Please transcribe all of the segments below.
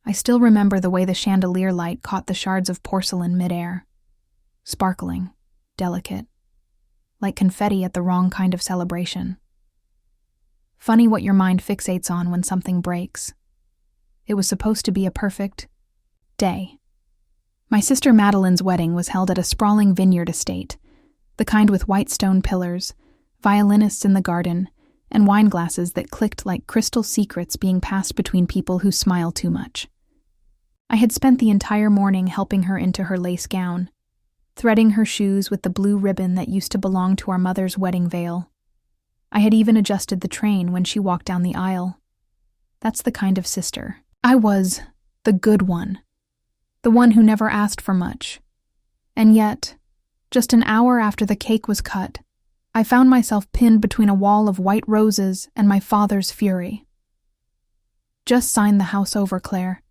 I still remember the way the chandelier light caught the shards of porcelain midair. Sparkling, delicate, like confetti at the wrong kind of celebration. Funny what your mind fixates on when something breaks. It was supposed to be a perfect day. My sister Madeline's wedding was held at a sprawling vineyard estate, the kind with white stone pillars, violinists in the garden, and wine glasses that clicked like crystal secrets being passed between people who smile too much. I had spent the entire morning helping her into her lace gown, threading her shoes with the blue ribbon that used to belong to our mother's wedding veil. I had even adjusted the train when she walked down the aisle. That's the kind of sister. I was the good one, the one who never asked for much. And yet, just an hour after the cake was cut, I found myself pinned between a wall of white roses and my father's fury. "Just sign the house over, Claire,"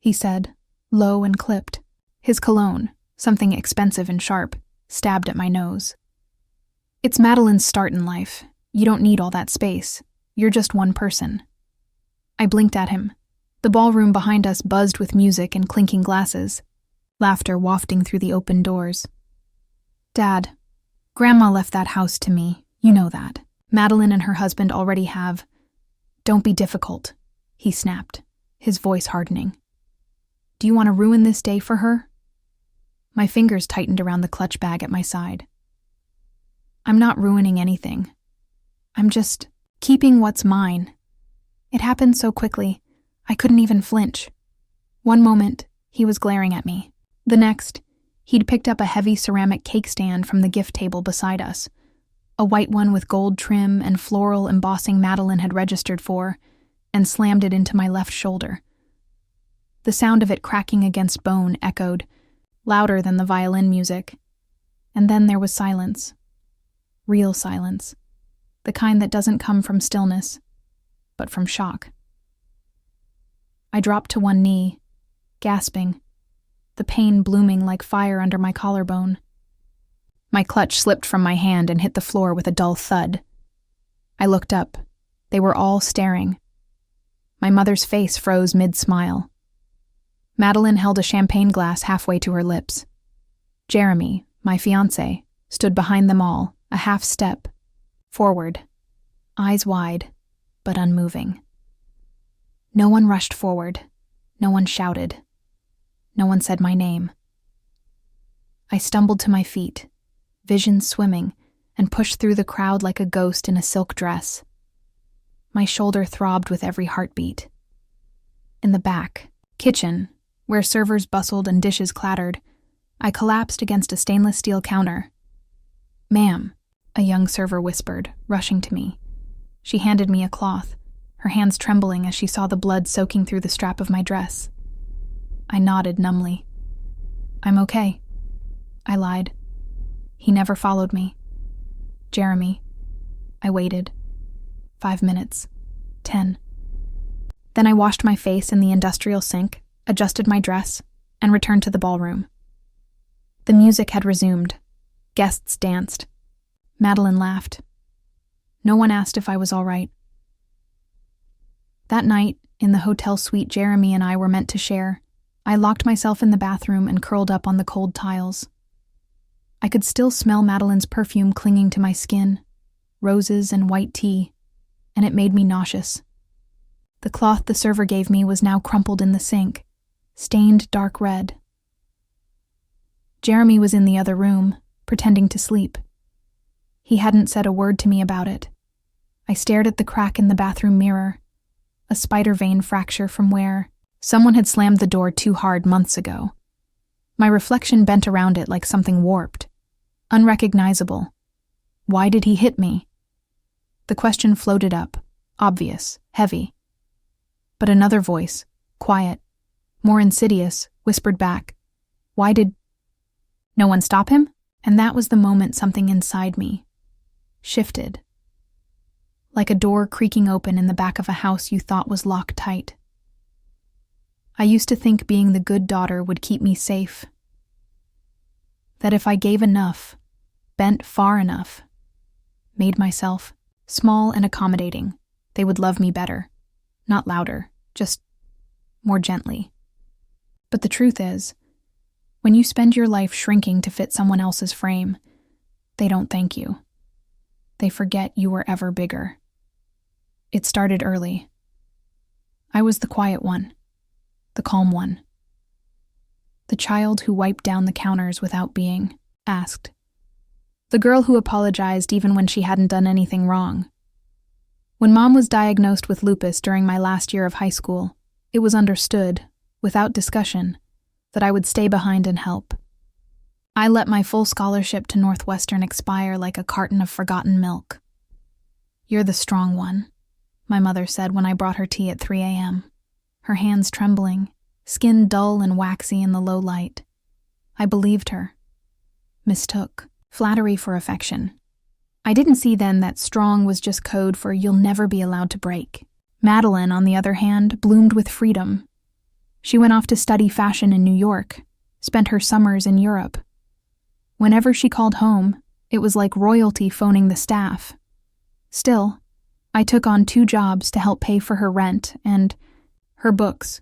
he said, low and clipped. His cologne, something expensive and sharp, stabbed at my nose. "It's Madeline's start in life. You don't need all that space. You're just one person." I blinked at him. The ballroom behind us buzzed with music and clinking glasses, laughter wafting through the open doors. "Dad, Grandma left that house to me. You know that. Madeline and her husband already have." "Don't be difficult," he snapped, his voice hardening. "Do you want to ruin this day for her?" My fingers tightened around the clutch bag at my side. "I'm not ruining anything. I'm just keeping what's mine." It happened so quickly, I couldn't even flinch. One moment, he was glaring at me. The next, he'd picked up a heavy ceramic cake stand from the gift table beside us, a white one with gold trim and floral embossing Madeline had registered for, and slammed it into my left shoulder. The sound of it cracking against bone echoed, louder than the violin music. And then there was silence. Real silence. The kind that doesn't come from stillness, but from shock. I dropped to one knee, gasping, the pain blooming like fire under my collarbone. My clutch slipped from my hand and hit the floor with a dull thud. I looked up. They were all staring. My mother's face froze mid-smile. Madeline held a champagne glass halfway to her lips. Jeremy, my fiancé, stood behind them all, a half step forward, eyes wide, but unmoving. No one rushed forward. No one shouted. No one said my name. I stumbled to my feet, vision swimming, and pushed through the crowd like a ghost in a silk dress. My shoulder throbbed with every heartbeat. In the back, kitchen, where servers bustled and dishes clattered, I collapsed against a stainless steel counter. "Ma'am," a young server whispered, rushing to me. She handed me a cloth, her hands trembling as she saw the blood soaking through the strap of my dress. I nodded numbly. "I'm okay," I lied. He never followed me. "Jeremy." I waited. 5 minutes. 10. Then I washed my face in the industrial sink, adjusted my dress, and returned to the ballroom. The music had resumed. Guests danced. Madeline laughed. No one asked if I was all right. That night, in the hotel suite Jeremy and I were meant to share, I locked myself in the bathroom and curled up on the cold tiles. I could still smell Madeline's perfume clinging to my skin, roses and white tea, and it made me nauseous. The cloth the server gave me was now crumpled in the sink, stained dark red. Jeremy was in the other room, pretending to sleep. He hadn't said a word to me about it. I stared at the crack in the bathroom mirror, a spider vein fracture from where someone had slammed the door too hard months ago. My reflection bent around it like something warped, unrecognizable. Why did he hit me? The question floated up, obvious, heavy. But another voice, quiet, more insidious, whispered back, "Why did no one stop him?" And that was the moment something inside me shifted. Like a door creaking open in the back of a house you thought was locked tight. I used to think being the good daughter would keep me safe. That if I gave enough, bent far enough, made myself small and accommodating, they would love me better. Not louder, just more gently. But the truth is, when you spend your life shrinking to fit someone else's frame, they don't thank you. They forget you were ever bigger. It started early. I was the quiet one, the calm one. The child who wiped down the counters without being asked. The girl who apologized even when she hadn't done anything wrong. When Mom was diagnosed with lupus during my last year of high school, it was understood, without discussion, that I would stay behind and help. I let my full scholarship to Northwestern expire like a carton of forgotten milk. "You're the strong one," my mother said when I brought her tea at 3 a.m., her hands trembling, skin dull and waxy in the low light. I believed her. Mistook flattery for affection. I didn't see then that strong was just code for you'll never be allowed to break. Madeline, on the other hand, bloomed with freedom. She went off to study fashion in New York, spent her summers in Europe. Whenever she called home, it was like royalty phoning the staff. Still, I took on 2 jobs to help pay for her rent and her books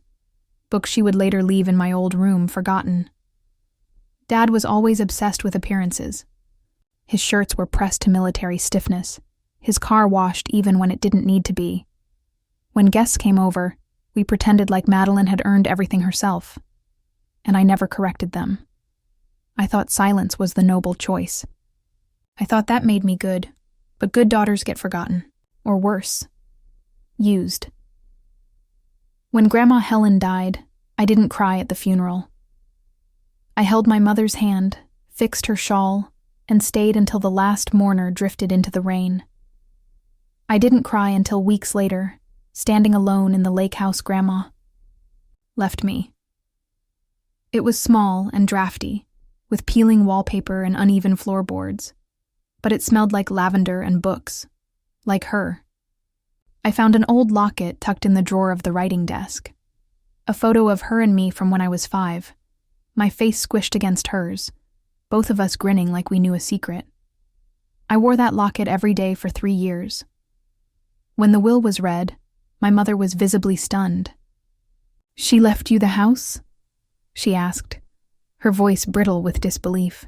she would later leave in my old room forgotten. Dad was always obsessed with appearances. His shirts were pressed to military stiffness, his car washed even when it didn't need to be. When guests came over, we pretended like Madeline had earned everything herself, and I never corrected them. I thought silence was the noble choice. I thought that made me good, but good daughters get forgotten, or worse, used. When Grandma Helen died, I didn't cry at the funeral. I held my mother's hand, fixed her shawl, and stayed until the last mourner drifted into the rain. I didn't cry until weeks later, standing alone in the lake house Grandma left me. It was small and drafty, with peeling wallpaper and uneven floorboards, but it smelled like lavender and books, like her. I found an old locket tucked in the drawer of the writing desk, a photo of her and me from when I was 5, my face squished against hers, both of us grinning like we knew a secret. I wore that locket every day for 3 years. When the will was read, my mother was visibly stunned. "She left you the house?" she asked, her voice brittle with disbelief.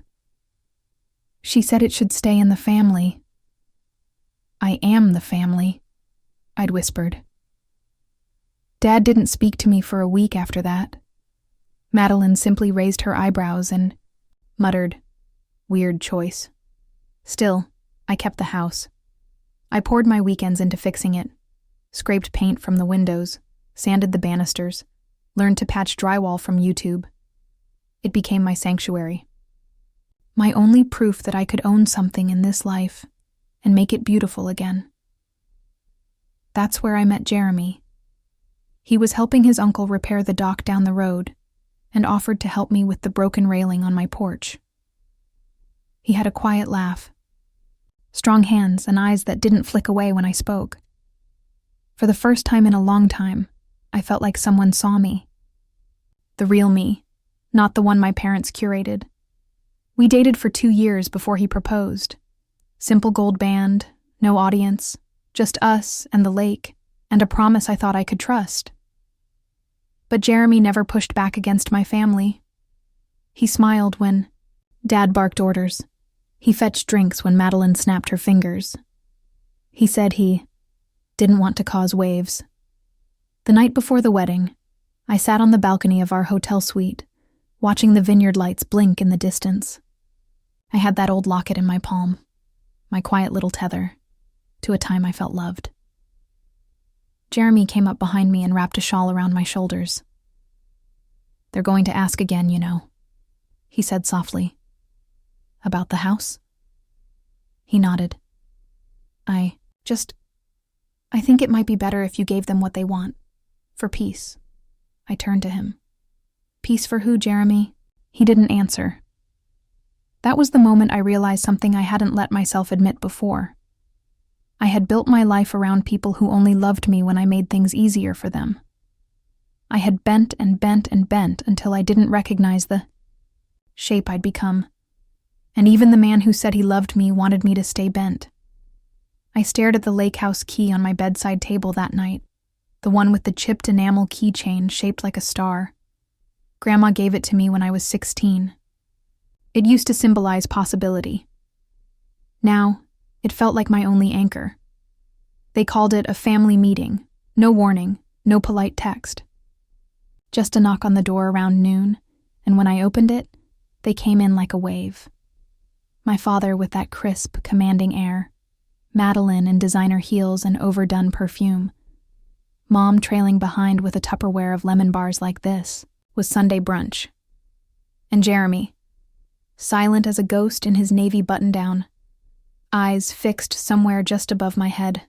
"She said it should stay in the family." "I am the family," I'd whispered. Dad didn't speak to me for a week after that. Madeline simply raised her eyebrows and muttered, "Weird choice." Still, I kept the house. I poured my weekends into fixing it, scraped paint from the windows, sanded the banisters, learned to patch drywall from YouTube. It became my sanctuary. My only proof that I could own something in this life and make it beautiful again. That's where I met Jeremy. He was helping his uncle repair the dock down the road and offered to help me with the broken railing on my porch. He had a quiet laugh, strong hands and eyes that didn't flick away when I spoke. For the first time in a long time, I felt like someone saw me. The real me, not the one my parents curated. We dated for 2 years before he proposed. Simple gold band, no audience, just us and the lake, and a promise I thought I could trust. But Jeremy never pushed back against my family. He smiled when Dad barked orders. He fetched drinks when Madeline snapped her fingers. He said he didn't want to cause waves. The night before the wedding, I sat on the balcony of our hotel suite, watching the vineyard lights blink in the distance. I had that old locket in my palm, my quiet little tether, to a time I felt loved. Jeremy came up behind me and wrapped a shawl around my shoulders. "They're going to ask again, you know," he said softly. "About the house?" He nodded. I think it might be better if you gave them what they want. For peace." I turned to him. "Peace for who, Jeremy?" He didn't answer. That was the moment I realized something I hadn't let myself admit before. I had built my life around people who only loved me when I made things easier for them. I had bent and bent and bent until I didn't recognize the shape I'd become. And even the man who said he loved me wanted me to stay bent. I stared at the lake house key on my bedside table that night, the one with the chipped enamel keychain shaped like a star. Grandma gave it to me when I was 16. It used to symbolize possibility. Now, it felt like my only anchor. They called it a family meeting, no warning, no polite text. Just a knock on the door around noon, and when I opened it, they came in like a wave. My father with that crisp, commanding air, Madeline in designer heels and overdone perfume. Mom trailing behind with a Tupperware of lemon bars like this was Sunday brunch. And Jeremy, silent as a ghost in his navy button-down, eyes fixed somewhere just above my head.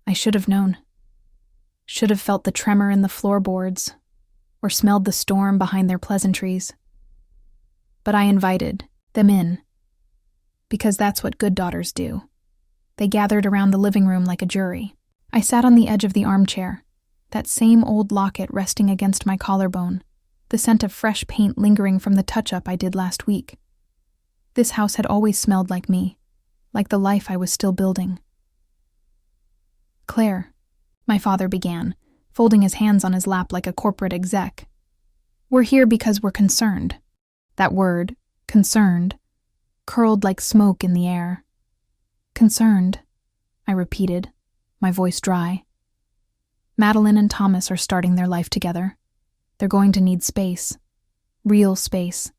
I should have known. Should have felt the tremor in the floorboards, or smelled the storm behind their pleasantries. But I invited them in, because that's what good daughters do. They gathered around the living room like a jury. I sat on the edge of the armchair, that same old locket resting against my collarbone, the scent of fresh paint lingering from the touch-up I did last week. This house had always smelled like me, like the life I was still building. Claire, my father began, folding his hands on his lap like a corporate exec. We're here because we're concerned. That word, concerned, curled like smoke in the air. Concerned, I repeated, my voice dry. Madeline and Thomas are starting their life together. They're going to need space. Real space.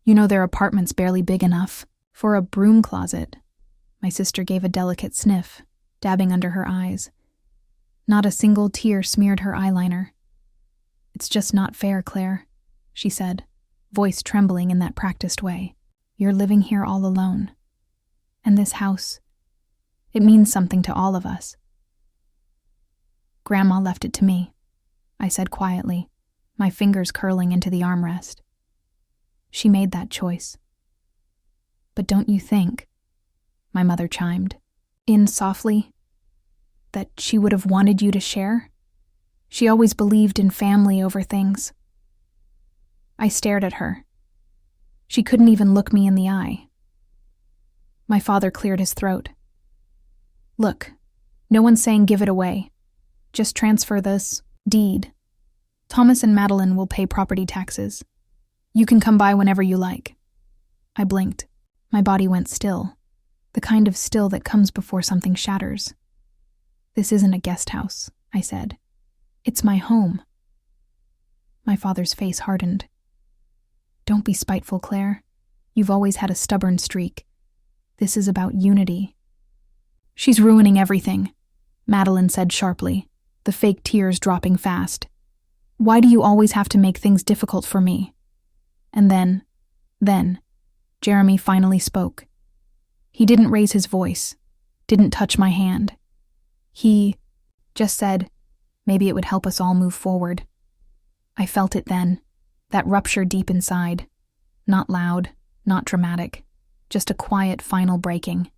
You know their apartment's barely big enough for a broom closet. My sister gave a delicate sniff, dabbing under her eyes. Not a single tear smeared her eyeliner. It's just not fair, Claire, she said, voice trembling in that practiced way. You're living here all alone. And this house, it means something to all of us. Grandma left it to me, I said quietly, my fingers curling into the armrest. She made that choice. But don't you think, my mother chimed, in softly, that she would have wanted you to share? She always believed in family over things. I stared at her. She couldn't even look me in the eye. My father cleared his throat. Look, no one's saying give it away. Just transfer this deed. Thomas and Madeline will pay property taxes. You can come by whenever you like. I blinked. My body went still, the kind of still that comes before something shatters. This isn't a guest house, I said. It's my home. My father's face hardened. Don't be spiteful, Claire. You've always had a stubborn streak. This is about unity. She's ruining everything, Madeline said sharply, the fake tears dropping fast. Why do you always have to make things difficult for me? And then, Jeremy finally spoke. He didn't raise his voice, didn't touch my hand. He just said, maybe it would help us all move forward. I felt it then, that rupture deep inside. Not loud, not dramatic, just a quiet final breaking.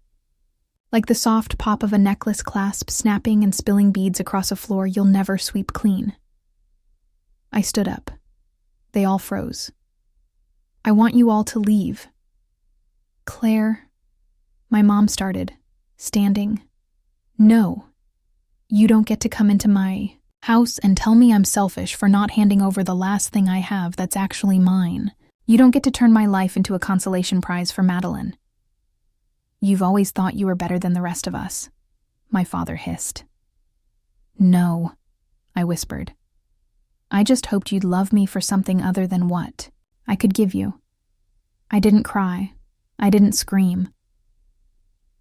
Like the soft pop of a necklace clasp snapping and spilling beads across a floor you'll never sweep clean. I stood up. They all froze. I want you all to leave. Claire, my mom started, standing. No, you don't get to come into my house and tell me I'm selfish for not handing over the last thing I have that's actually mine. You don't get to turn my life into a consolation prize for Madeline. You've always thought you were better than the rest of us, my father hissed. No, I whispered. I just hoped you'd love me for something other than what I could give you. I didn't cry. I didn't scream.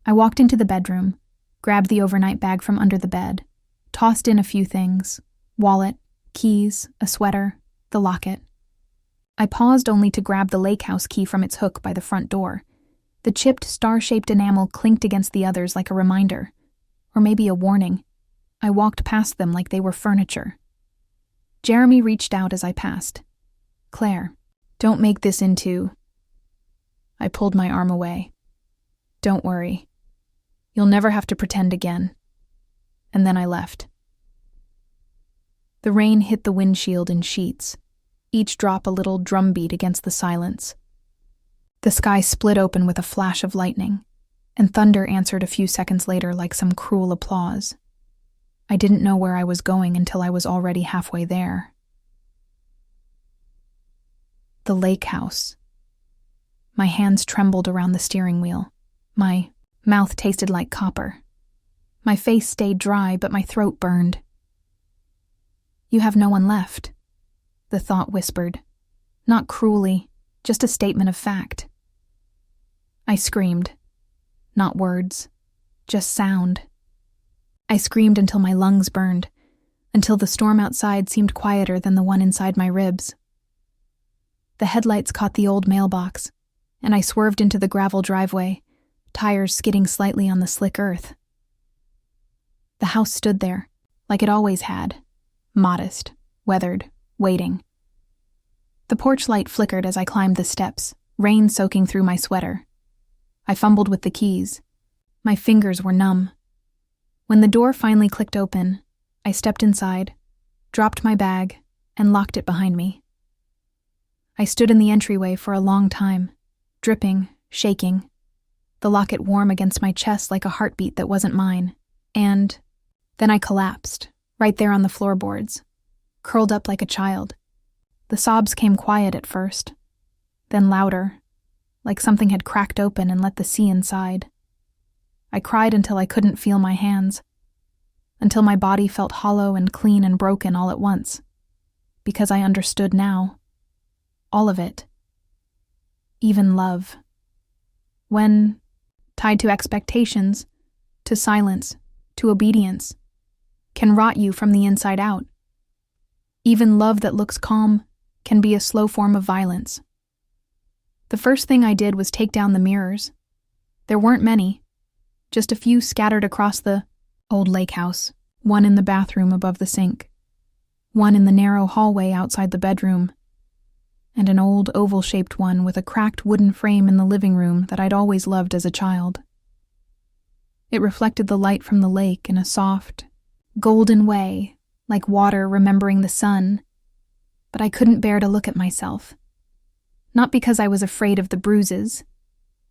I walked into the bedroom, grabbed the overnight bag from under the bed, tossed in a few things, wallet, keys, a sweater, the locket. I paused only to grab the lake house key from its hook by the front door. The chipped, star-shaped enamel clinked against the others like a reminder, or maybe a warning. I walked past them like they were furniture. Jeremy reached out as I passed. Claire, don't make this into... I pulled my arm away. Don't worry. You'll never have to pretend again. And then I left. The rain hit the windshield in sheets, each drop a little drumbeat against the silence. The sky split open with a flash of lightning, and thunder answered a few seconds later like some cruel applause. I didn't know where I was going until I was already halfway there. The lake house. My hands trembled around the steering wheel. My mouth tasted like copper. My face stayed dry, but my throat burned. You have no one left, the thought whispered. Not cruelly, just a statement of fact. I screamed. Not words, just sound. I screamed until my lungs burned, until the storm outside seemed quieter than the one inside my ribs. The headlights caught the old mailbox, and I swerved into the gravel driveway, tires skidding slightly on the slick earth. The house stood there, like it always had, modest, weathered, waiting. The porch light flickered as I climbed the steps, rain soaking through my sweater. I fumbled with the keys. My fingers were numb. When the door finally clicked open, I stepped inside, dropped my bag, and locked it behind me. I stood in the entryway for a long time, dripping, shaking, the locket warm against my chest like a heartbeat that wasn't mine, and then I collapsed, right there on the floorboards, curled up like a child. The sobs came quiet at first, then louder, like something had cracked open and let the sea inside. I cried until I couldn't feel my hands, until my body felt hollow and clean and broken all at once, because I understood now. All of it. Even love. When tied to expectations, to silence, to obedience, can rot you from the inside out. Even love that looks calm can be a slow form of violence. The first thing I did was take down the mirrors. There weren't many, just a few scattered across the old lake house, one in the bathroom above the sink, one in the narrow hallway outside the bedroom, and an old oval-shaped one with a cracked wooden frame in the living room that I'd always loved as a child. It reflected the light from the lake in a soft, golden way, like water remembering the sun, but I couldn't bear to look at myself. Not because I was afraid of the bruises,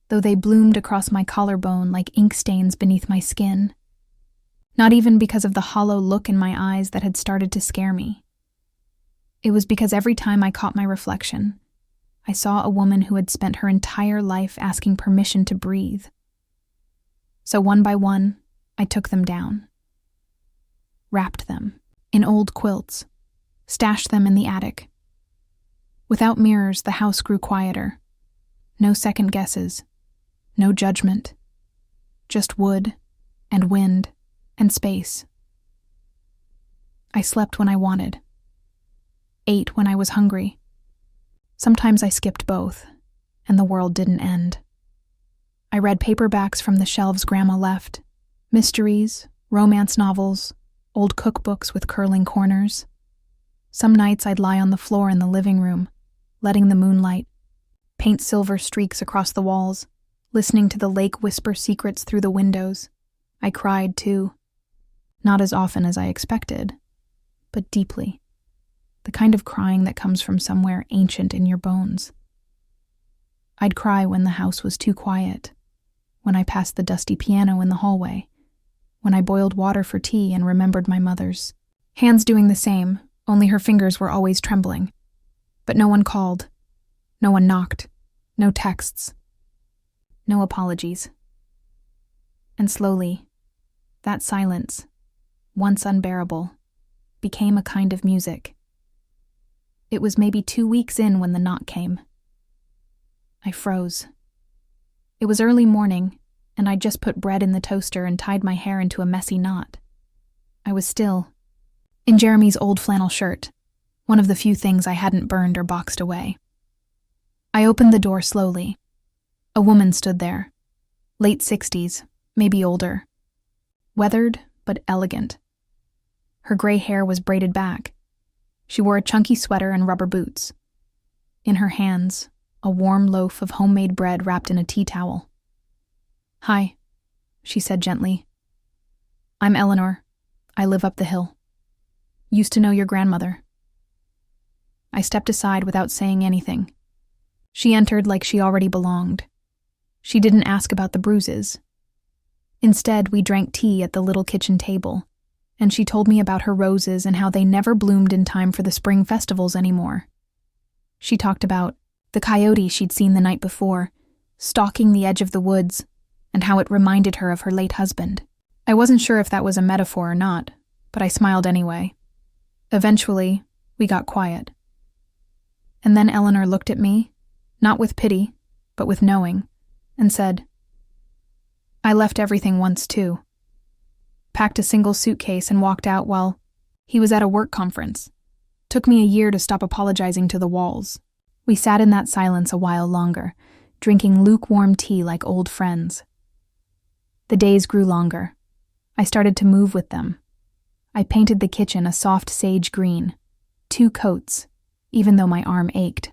though they bloomed across my collarbone like ink stains beneath my skin. Not even because of the hollow look in my eyes that had started to scare me. It was because every time I caught my reflection, I saw a woman who had spent her entire life asking permission to breathe. So one by one, I took them down. Wrapped them in old quilts, stashed them in the attic. Without mirrors, the house grew quieter. No second guesses, no judgment. Just wood and wind and space. I slept when I wanted. Ate when I was hungry. Sometimes I skipped both, and the world didn't end. I read paperbacks from the shelves Grandma left, mysteries, romance novels, old cookbooks with curling corners. Some nights I'd lie on the floor in the living room, letting the moonlight paint silver streaks across the walls, listening to the lake whisper secrets through the windows. I cried, too. Not as often as I expected, but deeply. The kind of crying that comes from somewhere ancient in your bones. I'd cry when the house was too quiet, when I passed the dusty piano in the hallway, when I boiled water for tea and remembered my mother's hands doing the same, only her fingers were always trembling. But no one called, no one knocked, no texts, no apologies. And slowly, that silence, once unbearable, became a kind of music. It was maybe 2 weeks in when the knock came. I froze. It was early morning, and I'd just put bread in the toaster and tied my hair into a messy knot. I was still in Jeremy's old flannel shirt, one of the few things I hadn't burned or boxed away. I opened the door slowly. A woman stood there, late 60s, maybe older. Weathered, but elegant. Her gray hair was braided back. She wore a chunky sweater and rubber boots. In her hands, a warm loaf of homemade bread wrapped in a tea towel. "Hi," she said gently. "I'm Eleanor. I live up the hill. Used to know your grandmother." I stepped aside without saying anything. She entered like she already belonged. She didn't ask about the bruises. Instead, we drank tea at the little kitchen table, and she told me about her roses and how they never bloomed in time for the spring festivals anymore. She talked about the coyote she'd seen the night before, stalking the edge of the woods, and how it reminded her of her late husband. I wasn't sure if that was a metaphor or not, but I smiled anyway. Eventually, we got quiet. And then Eleanor looked at me, not with pity, but with knowing, and said, "I left everything once too. Packed a single suitcase and walked out while he was at a work conference. Took me a year to stop apologizing to the walls." We sat in that silence a while longer, drinking lukewarm tea like old friends. The days grew longer. I started to move with them. I painted the kitchen a soft sage green, 2 coats, even though my arm ached.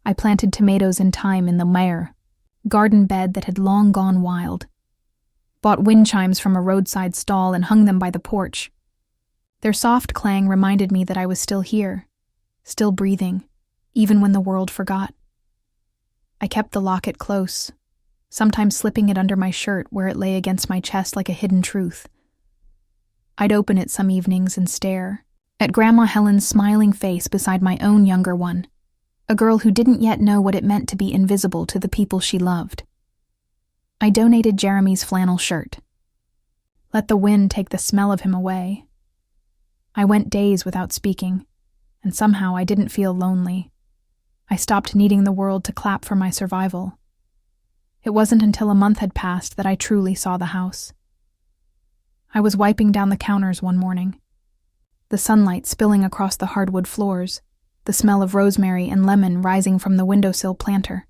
I planted tomatoes and thyme in the mire, garden bed that had long gone wild. Bought wind chimes from a roadside stall and hung them by the porch. Their soft clang reminded me that I was still here, still breathing, even when the world forgot. I kept the locket close, sometimes slipping it under my shirt where it lay against my chest like a hidden truth. I'd open it some evenings and stare at Grandma Helen's smiling face beside my own younger one, a girl who didn't yet know what it meant to be invisible to the people she loved. I donated Jeremy's flannel shirt. Let the wind take the smell of him away. I went days without speaking, and somehow I didn't feel lonely. I stopped needing the world to clap for my survival. It wasn't until a month had passed that I truly saw the house. I was wiping down the counters one morning, the sunlight spilling across the hardwood floors, the smell of rosemary and lemon rising from the windowsill planter.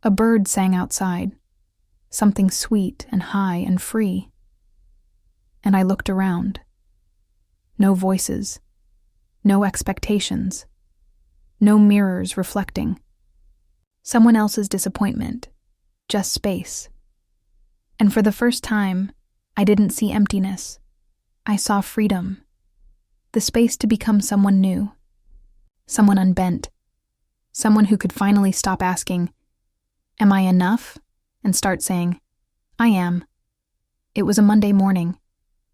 A bird sang outside, something sweet and high and free. And I looked around. No voices, no expectations, no mirrors reflecting. Someone else's disappointment, just space. And for the first time, I didn't see emptiness. I saw freedom, the space to become someone new, someone unbent, someone who could finally stop asking, "Am I enough?" and start saying, "I am." It was a Monday morning,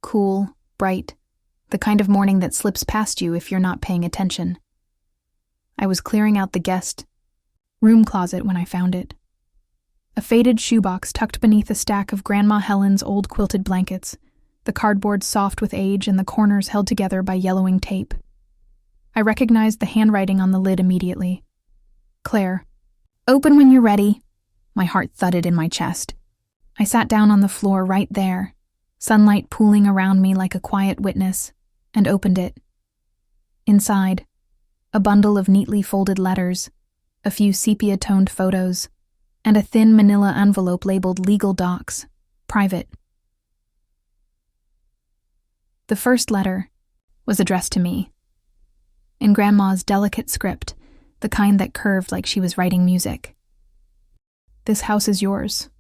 cool, bright, the kind of morning that slips past you if you're not paying attention. I was clearing out the guest room closet when I found it. A faded shoebox tucked beneath a stack of Grandma Helen's old quilted blankets, the cardboard soft with age and the corners held together by yellowing tape. I recognized the handwriting on the lid immediately. "Claire, open when you're ready." My heart thudded in my chest. I sat down on the floor right there, sunlight pooling around me like a quiet witness, and opened it. Inside, a bundle of neatly folded letters, a few sepia-toned photos, and a thin manila envelope labeled Legal Docs, Private. The first letter was addressed to me, in Grandma's delicate script, the kind that curved like she was writing music. "This house is yours.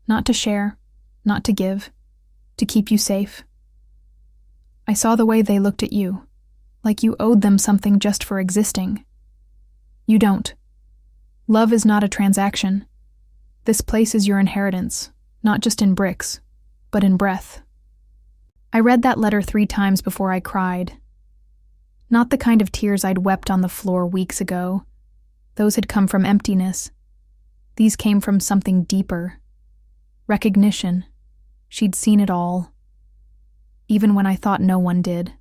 Not to share, not to give, to keep you safe. I saw the way they looked at you, like you owed them something just for existing. You don't. Love is not a transaction. This place is your inheritance, not just in bricks, but in breath." I read that letter 3 times before I cried. Not the kind of tears I'd wept on the floor weeks ago. Those had come from emptiness. These came from something deeper. Recognition. She'd seen it all. Even when I thought no one did.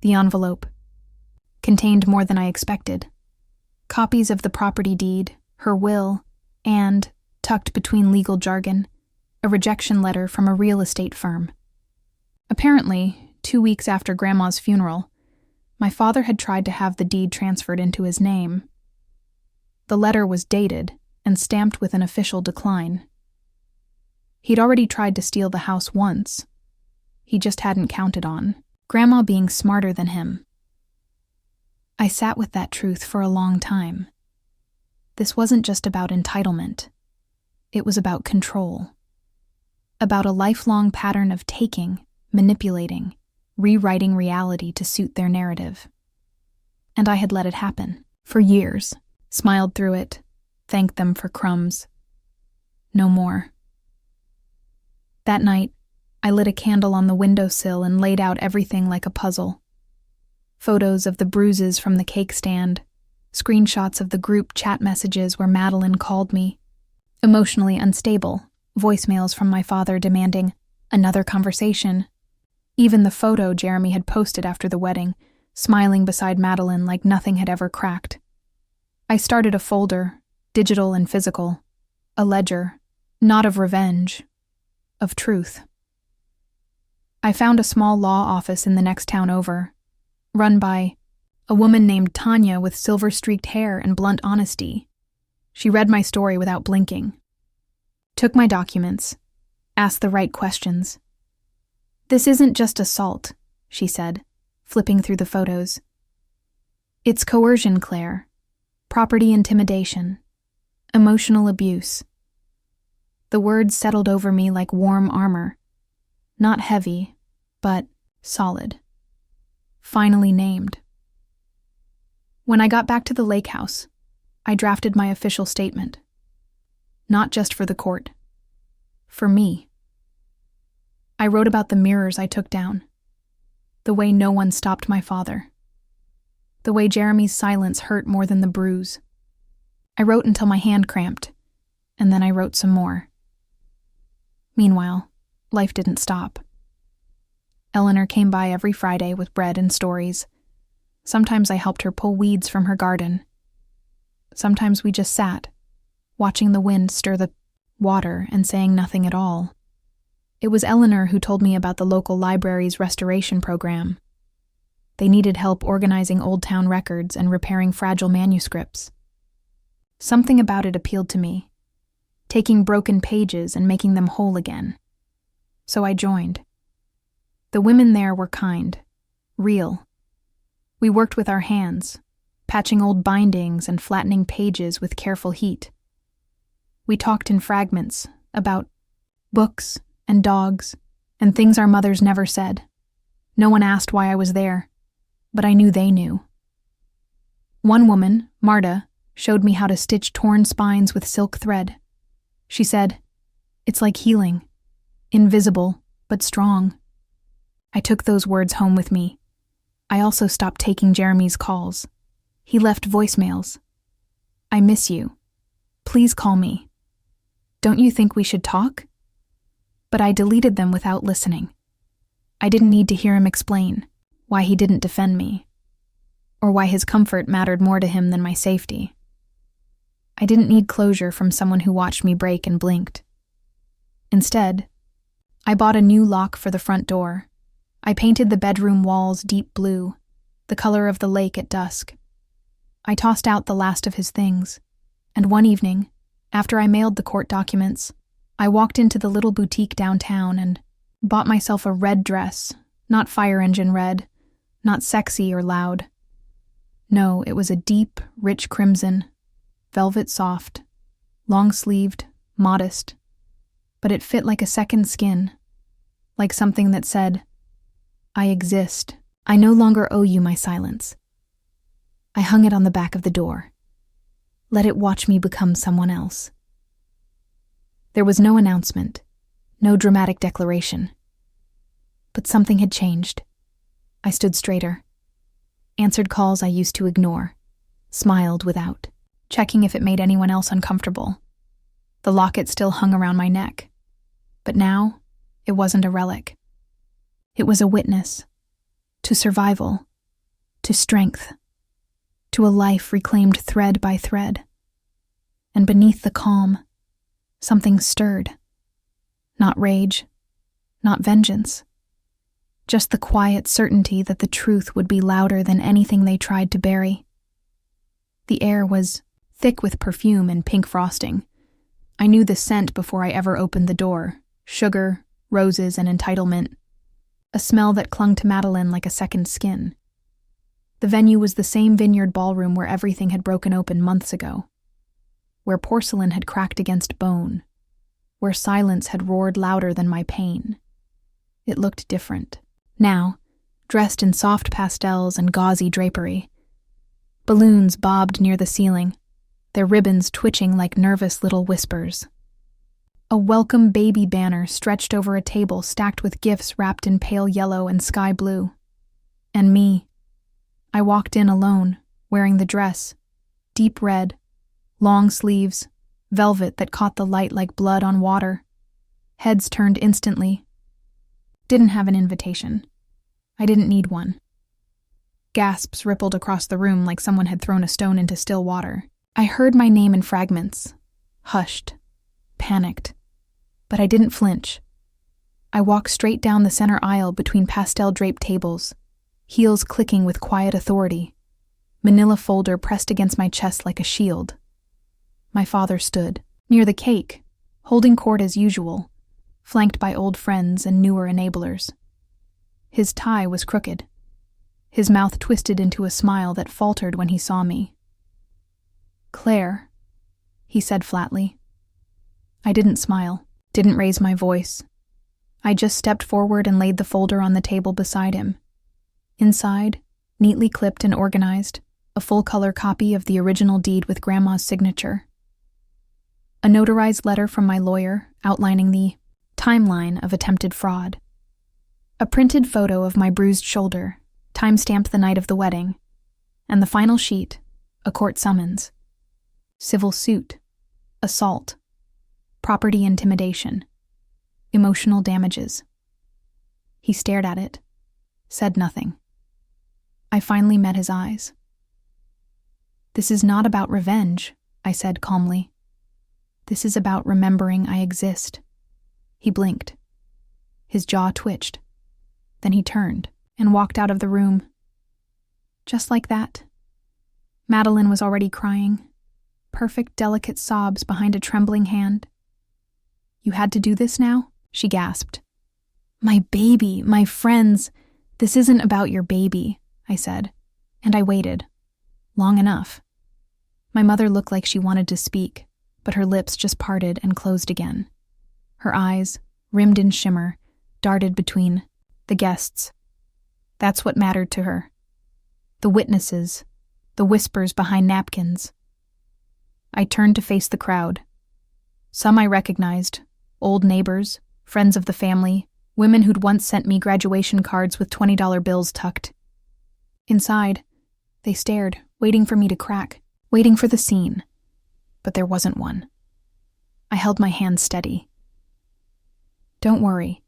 The envelope contained more than I expected. Copies of the property deed, her will, and, tucked between legal jargon, a rejection letter from a real estate firm. Apparently, 2 weeks after Grandma's funeral, my father had tried to have the deed transferred into his name. The letter was dated and stamped with an official decline. He'd already tried to steal the house once. He just hadn't counted on Grandma being smarter than him. I sat with that truth for a long time. This wasn't just about entitlement. It was about control. About a lifelong pattern of taking, manipulating, rewriting reality to suit their narrative. And I had let it happen for years, smiled through it, thanked them for crumbs. No more. That night, I lit a candle on the windowsill and laid out everything like a puzzle. Photos of the bruises from the cake stand, screenshots of the group chat messages where Madeline called me, emotionally unstable, voicemails from my father demanding another conversation, even the photo Jeremy had posted after the wedding, smiling beside Madeline like nothing had ever cracked. I started a folder, digital and physical, a ledger, not of revenge, of truth. I found a small law office in the next town over, run by a woman named Tanya with silver-streaked hair and blunt honesty. She read my story without blinking, took my documents, asked the right questions. "This isn't just assault," she said, flipping through the photos. "It's coercion, Claire. Property intimidation. Emotional abuse." The words settled over me like warm armor. Not heavy, but solid. Finally named. When I got back to the lake house, I drafted my official statement. Not just for the court. For me. I wrote about the mirrors I took down. The way no one stopped my father. The way Jeremy's silence hurt more than the bruise. I wrote until my hand cramped, and then I wrote some more. Meanwhile, life didn't stop. Eleanor came by every Friday with bread and stories. Sometimes I helped her pull weeds from her garden. Sometimes we just sat, watching the wind stir the water and saying nothing at all. It was Eleanor who told me about the local library's restoration program. They needed help organizing old town records and repairing fragile manuscripts. Something about it appealed to me, taking broken pages and making them whole again. So I joined. The women there were kind, real. We worked with our hands, patching old bindings and flattening pages with careful heat. We talked in fragments about books and dogs and things our mothers never said. No one asked why I was there, but I knew they knew. One woman, Marta, showed me how to stitch torn spines with silk thread. She said, "It's like healing, invisible but strong." I took those words home with me. I also stopped taking Jeremy's calls. He left voicemails. "I miss you. Please call me. Don't you think we should talk?" But I deleted them without listening. I didn't need to hear him explain why he didn't defend me, or why his comfort mattered more to him than my safety. I didn't need closure from someone who watched me break and blinked. Instead, I bought a new lock for the front door. I painted the bedroom walls deep blue, the color of the lake at dusk. I tossed out the last of his things, and one evening, after I mailed the court documents, I walked into the little boutique downtown and bought myself a red dress, not fire engine red, not sexy or loud. No, it was a deep, rich crimson, velvet soft, long-sleeved, modest, but it fit like a second skin, like something that said, "I exist. I no longer owe you my silence." I hung it on the back of the door. Let it watch me become someone else. There was no announcement, no dramatic declaration. But something had changed. I stood straighter, answered calls I used to ignore, smiled without, checking if it made anyone else uncomfortable. The locket still hung around my neck, but now it wasn't a relic. It was a witness to survival, to strength, to a life reclaimed thread by thread. And beneath the calm, something stirred. Not rage, not vengeance, just the quiet certainty that the truth would be louder than anything they tried to bury. The air was thick with perfume and pink frosting. I knew the scent before I ever opened the door: sugar, roses, and entitlement. A smell that clung to Madeline like a second skin. The venue was the same vineyard ballroom where everything had broken open months ago, where porcelain had cracked against bone, where silence had roared louder than my pain. It looked different. Now, dressed in soft pastels and gauzy drapery. Balloons bobbed near the ceiling, their ribbons twitching like nervous little whispers. A welcome baby banner stretched over a table stacked with gifts wrapped in pale yellow and sky blue. And me. I walked in alone, wearing the dress, deep red, long sleeves, velvet that caught the light like blood on water. Heads turned instantly. Didn't have an invitation. I didn't need one. Gasps rippled across the room like someone had thrown a stone into still water. I heard my name in fragments, hushed, panicked, but I didn't flinch. I walked straight down the center aisle between pastel-draped tables, heels clicking with quiet authority, manila folder pressed against my chest like a shield. My father stood, near the cake, holding court as usual, flanked by old friends and newer enablers. His tie was crooked. His mouth twisted into a smile that faltered when he saw me. "Claire," he said flatly. I didn't smile, didn't raise my voice. I just stepped forward and laid the folder on the table beside him. Inside, neatly clipped and organized, a full-color copy of the original deed with Grandma's signature. A notarized letter from my lawyer outlining the timeline of attempted fraud. A printed photo of my bruised shoulder, time-stamped the night of the wedding, and the final sheet, a court summons. Civil suit, assault, property intimidation, emotional damages. He stared at it, said nothing. I finally met his eyes. "This is not about revenge," I said calmly. "This is about remembering I exist." He blinked. His jaw twitched. Then he turned and walked out of the room. Just like that. Madeline was already crying. Perfect, delicate sobs behind a trembling hand. "You had to do this now?" she gasped. "My baby, my friends. This isn't about your baby," I said, and I waited. Long enough. My mother looked like she wanted to speak, but her lips just parted and closed again. Her eyes, rimmed in shimmer, darted between the guests. That's what mattered to her. The witnesses, the whispers behind napkins. I turned to face the crowd. Some I recognized, old neighbors, friends of the family, women who'd once sent me graduation cards with $20 bills tucked. Inside, they stared, waiting for me to crack, waiting for the scene. But there wasn't one. I held my hand steady. "Don't worry,"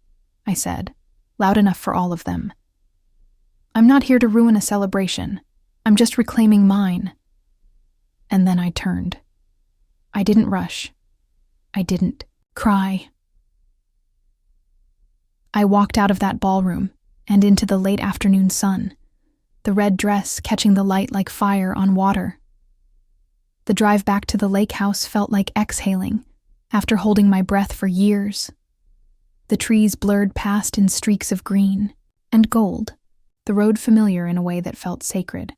I said, loud enough for all of them. "I'm not here to ruin a celebration. I'm just reclaiming mine." And then I turned. I didn't rush. I didn't cry. I walked out of that ballroom and into the late afternoon sun, the red dress catching the light like fire on water. The drive back to the lake house felt like exhaling after holding my breath for years. The trees blurred past in streaks of green and gold, the road familiar in a way that felt sacred.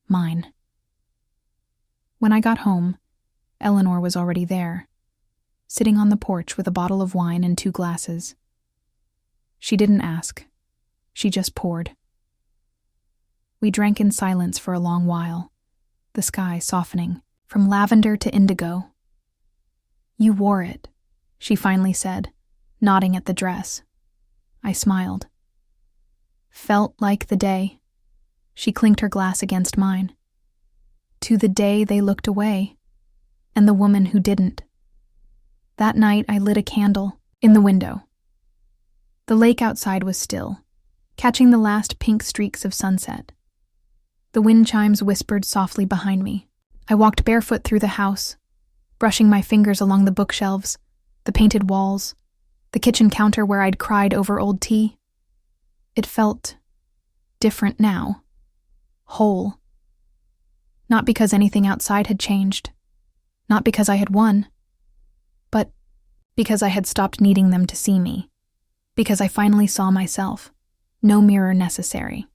Mine. When I got home, Eleanor was already there, sitting on the porch with a bottle of wine and 2 glasses. She didn't ask. She just poured. We drank in silence for a long while, the sky softening from lavender to indigo. "You wore it," she finally said, nodding at the dress. I smiled. "Felt like the day." She clinked her glass against mine. "To the day they looked away, and the woman who didn't." That night I lit a candle in the window. The lake outside was still, catching the last pink streaks of sunset. The wind chimes whispered softly behind me. I walked barefoot through the house, brushing my fingers along the bookshelves, the painted walls, the kitchen counter where I'd cried over old tea. It felt different now, whole. Not because anything outside had changed, not because I had won, but because I had stopped needing them to see me, because I finally saw myself, no mirror necessary.